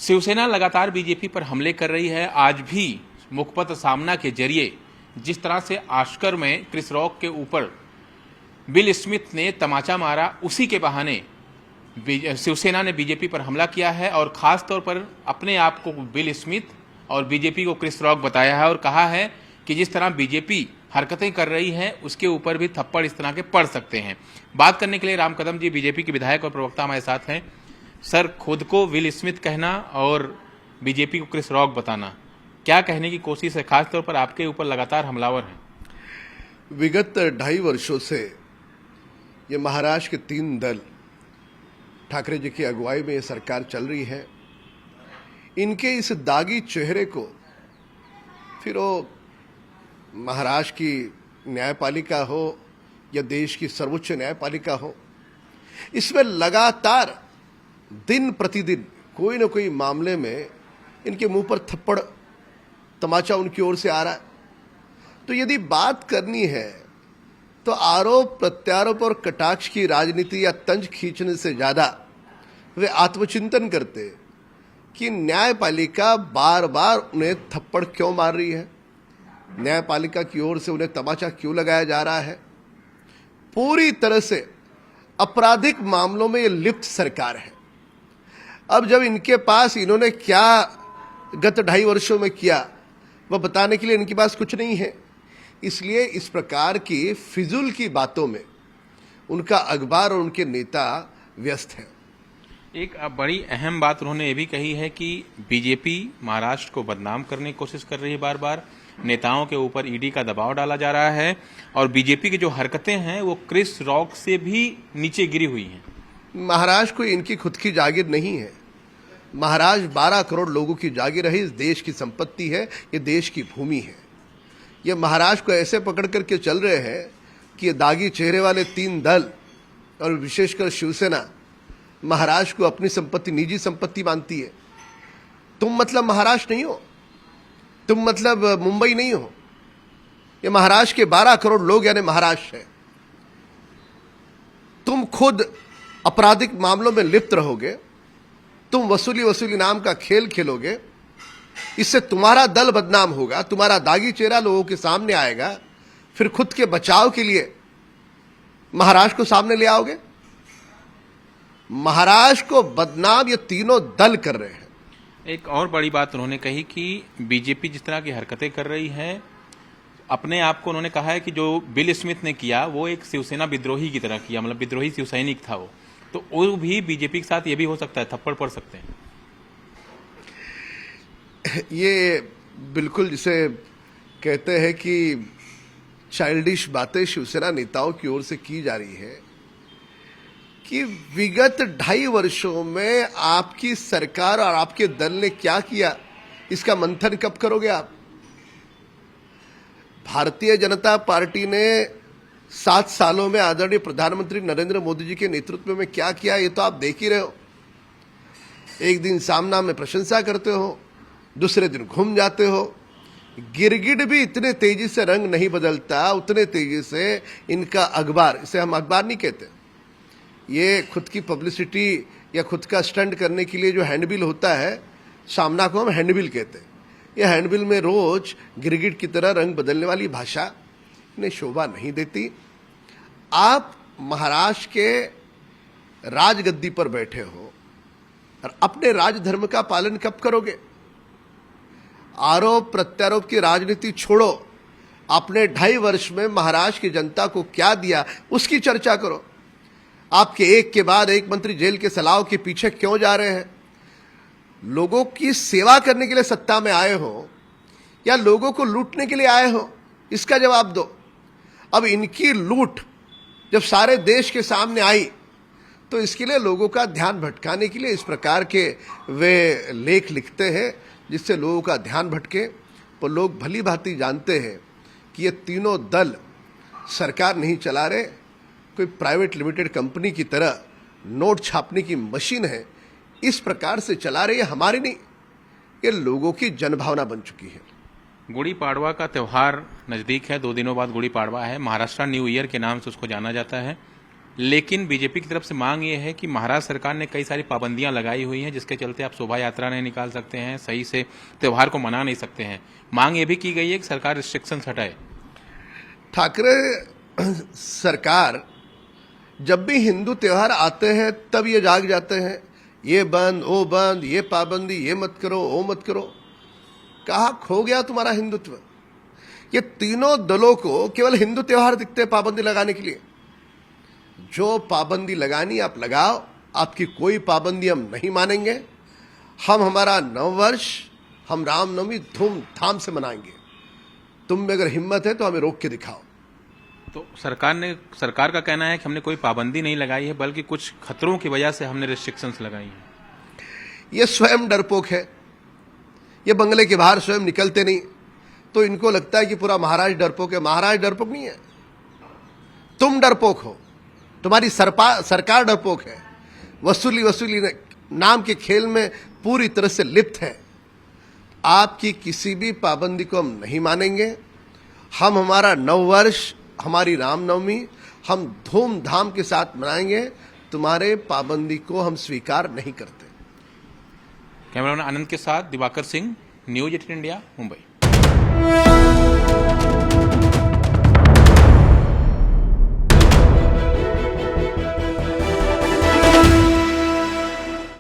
शिवसेना लगातार बीजेपी पर हमले कर रही है। आज भी मुखपत्र सामना के जरिए जिस तरह से आश्कर में क्रिस रॉक के ऊपर विल स्मिथ ने तमाचा मारा, उसी के बहाने शिवसेना ने बीजेपी पर हमला किया है और खास तौर पर अपने आप को विल स्मिथ और बीजेपी को क्रिस रॉक बताया है और कहा है कि जिस तरह बीजेपी हरकतें कर रही है उसके ऊपर भी थप्पड़ इस तरह के पड़ सकते हैं। बात करने के लिए राम कदम जी, बीजेपी के विधायक और प्रवक्ता, हमारे साथ हैं। सर, खुद को विल स्मिथ कहना और बीजेपी को क्रिस रॉक बताना, क्या कहने की कोशिश है? खासतौर पर आपके ऊपर लगातार हमलावर हैं। विगत 2.5 वर्षों से ये महाराष्ट्र के 3 दल, ठाकरे जी की अगुवाई में ये सरकार चल रही है। इनके इस दागी चेहरे को फिर वो महाराष्ट्र की न्यायपालिका हो या देश की सर्वोच्च न्यायपालिका हो, इसमें लगातार दिन प्रतिदिन कोई न कोई मामले में इनके मुंह पर थप्पड़ तमाचा उनकी ओर से आ रहा है। तो यदि बात करनी है तो आरोप प्रत्यारोप और कटाक्ष की राजनीति या तंज खींचने से ज्यादा वे आत्मचिंतन करते कि न्यायपालिका बार बार उन्हें थप्पड़ क्यों मार रही है, न्यायपालिका की ओर से उन्हें तमाचा क्यों लगाया जा रहा है। पूरी तरह से आपराधिक मामलों में ये लिप्त सरकार है। अब जब इनके पास इन्होंने क्या गत 2.5 वर्षों में किया वह बताने के लिए इनके पास कुछ नहीं है, इसलिए इस प्रकार की फिजूल की बातों में उनका अखबार और उनके नेता व्यस्त हैं। एक बड़ी अहम बात उन्होंने ये भी कही है कि बीजेपी महाराष्ट्र को बदनाम करने की कोशिश कर रही है, बार बार नेताओं के ऊपर ईडी का दबाव डाला जा रहा है और बीजेपी की जो हरकतें हैं वो क्रिस रॉक से भी नीचे गिरी हुई हैं। महाराष्ट्र को इनकी खुद की जागीर नहीं है। महाराष्ट्र 12 करोड़ लोगों की जागीर है, इस देश की संपत्ति है, ये देश की भूमि है। ये महाराष्ट्र को ऐसे पकड़ करके चल रहे हैं कि ये दागी चेहरे वाले 3 दल और विशेषकर शिवसेना महाराष्ट्र को अपनी संपत्ति, निजी संपत्ति मानती है। तुम मतलब महाराष्ट्र नहीं हो, तुम मतलब मुंबई नहीं हो। ये महाराष्ट्र के 12 करोड़ लोग यानी महाराष्ट्र है। तुम खुद आपराधिक मामलों में लिप्त रहोगे, तुम वसूली नाम का खेल खेलोगे, इससे तुम्हारा दल बदनाम होगा, तुम्हारा दागी चेहरा लोगों के सामने आएगा, फिर खुद के बचाव के लिए महाराष्ट्र को सामने ले आओगे। महाराष्ट्र को बदनाम ये तीनों दल कर रहे हैं। एक और बड़ी बात उन्होंने कही कि बीजेपी जिस तरह की हरकतें कर रही है, अपने आप को उन्होंने कहा है कि जो विल स्मिथ ने किया वो एक शिवसेना विद्रोही की तरह किया, मतलब विद्रोही शिवसैनिक था वो, तो वो भी बीजेपी के साथ ये भी हो सकता है, थप्पड़ पड़ सकते हैं। ये बिल्कुल जिसे कहते हैं कि चाइल्डिश बातें शिवसेना नेताओं की ओर से की जा रही है कि विगत 2.5 वर्षों में आपकी सरकार और आपके दल ने क्या किया, इसका मंथन कब करोगे आप? भारतीय जनता पार्टी ने 7 सालों में आदरणीय प्रधानमंत्री नरेंद्र मोदी जी के नेतृत्व में क्या किया, ये तो आप देख ही रहे हो। एक दिन सामना में प्रशंसा करते हो, दूसरे दिन घूम जाते हो। गिरगिट भी इतने तेजी से रंग नहीं बदलता, उतने तेजी से इनका अखबार, इसे हम अखबार नहीं कहते, ये खुद की पब्लिसिटी या खुद का स्टंट करने के लिए जो हैंडबिल होता है, सामना को हम हैंडबिल कहते हैं। ये हैंडबिल में रोज गिरगिट की तरह रंग बदलने वाली भाषा इन्हें शोभा नहीं देती। आप महाराष्ट्र के राजगद्दी पर बैठे हो और अपने राजधर्म का पालन कब करोगे? आरोप प्रत्यारोप की राजनीति छोड़ो, आपने 2.5 वर्ष में महाराष्ट्र की जनता को क्या दिया उसकी चर्चा करो। आपके एक के बाद एक मंत्री जेल के सलाव के पीछे क्यों जा रहे हैं? लोगों की सेवा करने के लिए सत्ता में आए हो या लोगों को लूटने के लिए आए हो, इसका जवाब दो। अब इनकी लूट जब सारे देश के सामने आई तो इसके लिए लोगों का ध्यान भटकाने के लिए इस प्रकार के वे लेख लिखते हैं जिससे लोगों का ध्यान भटके। पर लोग भली भांति जानते हैं कि ये तीनों दल सरकार नहीं चला रहे, कोई प्राइवेट लिमिटेड कंपनी की तरह नोट छापने की मशीन है, इस प्रकार से चला रहे। हमारी नहीं, ये लोगों की जनभावना बन चुकी है। गुड़ी पाड़वा का त्यौहार नज़दीक है, 2 दिनों बाद गुड़ी पाड़वा है। महाराष्ट्र न्यू ईयर के नाम से उसको जाना जाता है। लेकिन बीजेपी की तरफ से मांग ये है कि महाराष्ट्र सरकार ने कई सारी पाबंदियां लगाई हुई हैं, जिसके चलते आप शोभा यात्रा नहीं निकाल सकते हैं, सही से त्यौहार को मना नहीं सकते हैं। मांग ये भी की गई है कि सरकार रिस्ट्रिक्शंस हटाए। ठाकरे सरकार जब भी हिंदू त्योहार आते हैं तब ये जाग जाते हैं, ये बंद, वो बंद, ये पाबंदी, ये मत करो, वो मत करो। कहाँ खो गया तुम्हारा हिंदुत्व? ये तीनों दलों को केवल हिंदू त्योहार दिखते हैं पाबंदी लगाने के लिए। जो पाबंदी लगानी आप लगाओ, आपकी कोई पाबंदी हम नहीं मानेंगे। हम हमारा नववर्ष, हम रामनवमी धूमधाम से मनाएंगे। तुम में अगर हिम्मत है तो हमें रोक के दिखाओ। तो सरकार का कहना है कि हमने कोई पाबंदी नहीं लगाई है, बल्कि कुछ खतरों की वजह से हमने रिस्ट्रिक्शंस लगाई हैं। ये स्वयं डरपोक है। ये बंगले के बाहर स्वयं निकलते नहीं, तो इनको लगता है कि पूरा महाराष्ट्र डरपोक है। महाराष्ट्र डरपोक नहीं है, तुम डरपोक हो। तुम्हारी सरकार डरपोक है। वसूली नाम के खेल में पूरी तरह से लिप्त है। आपकी किसी भी पाबंदी को हम नहीं मानेंगे। हम हमारा नववर्ष, हमारी रामनवमी हम धूमधाम के साथ मनाएंगे। तुम्हारे पाबंदी को हम स्वीकार नहीं करते। कैमरामैन आनंद के साथ दिवाकर सिंह, न्यूज़ 18 इंडिया, मुंबई।